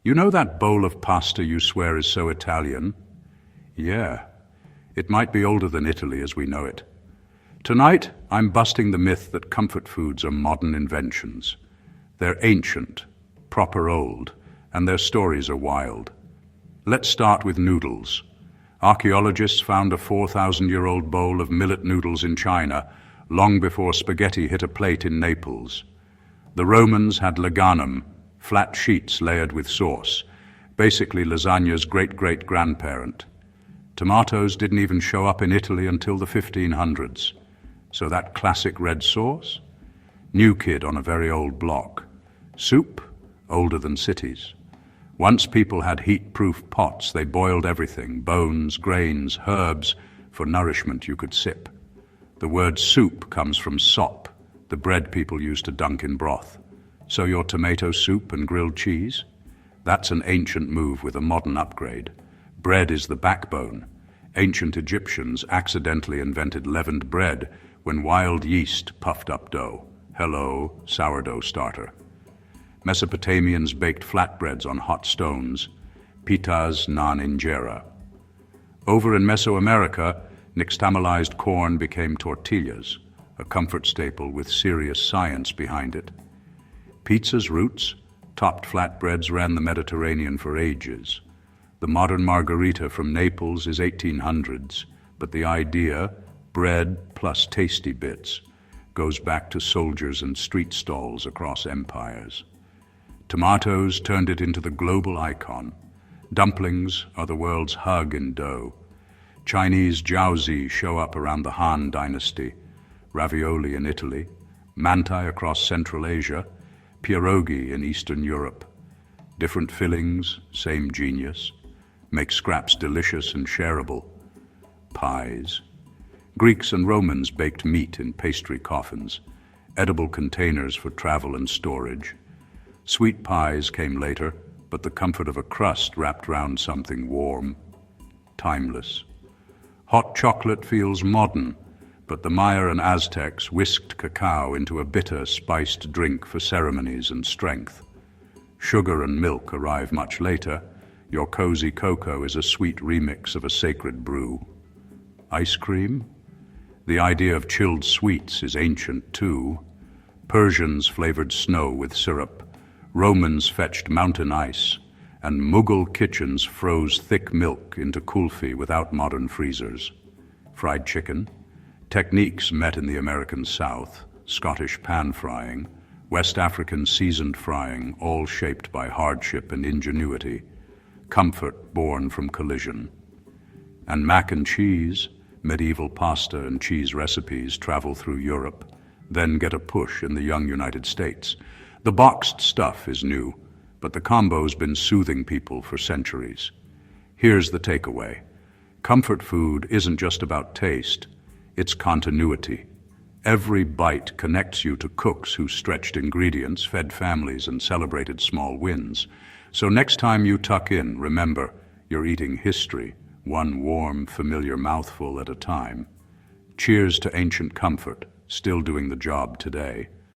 You know that bowl of pasta you swear is so Italian? Yeah, it might be older than Italy as we know it. Tonight, I'm busting the myth that comfort foods are modern inventions. They're ancient, proper old, and their stories are wild. Let's start with noodles. Archaeologists found a 4,000-year-old bowl of millet noodles in China, long before spaghetti hit a plate in Naples. The Romans had leganum, flat sheets layered with sauce, basically lasagna's great-great-grandparent. Tomatoes didn't even show up in Italy until the 1500s. So that classic red sauce? New kid on a very old block. Soup? Older than cities. Once people had heat-proof pots, they boiled everything, bones, grains, herbs, for nourishment you could sip. The word soup comes from sop, the bread people used to dunk in broth. So your tomato soup and grilled cheese? That's an ancient move with a modern upgrade. Bread is the backbone. Ancient Egyptians accidentally invented leavened bread when wild yeast puffed up dough. Hello, sourdough starter. Mesopotamians baked flatbreads on hot stones, pitas non injera. Over in Mesoamerica, nixtamalized corn became tortillas, a comfort staple with serious science behind it. Pizza's roots, topped flatbreads, ran the Mediterranean for ages. The modern margarita from Naples is 1800s, but the idea, bread plus tasty bits, goes back to soldiers and street stalls across empires. Tomatoes turned it into the global icon. Dumplings are the world's hug in dough. Chinese jiaozi show up around the Han Dynasty, ravioli in Italy, mantai across Central Asia, pierogi in Eastern Europe. Different fillings, same genius. Make scraps delicious and shareable. Pies. Greeks and Romans baked meat in pastry coffins, edible containers for travel and storage. Sweet pies came later, but the comfort of a crust wrapped round something warm. Timeless. Hot chocolate feels modern, but the Maya and Aztecs whisked cacao into a bitter, spiced drink for ceremonies and strength. Sugar and milk arrive much later. Your cozy cocoa is a sweet remix of a sacred brew. Ice cream? The idea of chilled sweets is ancient too. Persians flavored snow with syrup. Romans fetched mountain ice, and Mughal kitchens froze thick milk into kulfi without modern freezers. Fried chicken? Techniques met in the American South, Scottish pan-frying, West African seasoned frying, all shaped by hardship and ingenuity. Comfort born from collision. And mac and cheese, medieval pasta and cheese recipes travel through Europe, then get a push in the young United States. The boxed stuff is new, but the combo's been soothing people for centuries. Here's the takeaway. Comfort food isn't just about taste, it's continuity. Every bite connects you to cooks who stretched ingredients, fed families, and celebrated small wins. So next time you tuck in, remember, you're eating history, one warm, familiar mouthful at a time. Cheers to ancient comfort, still doing the job today.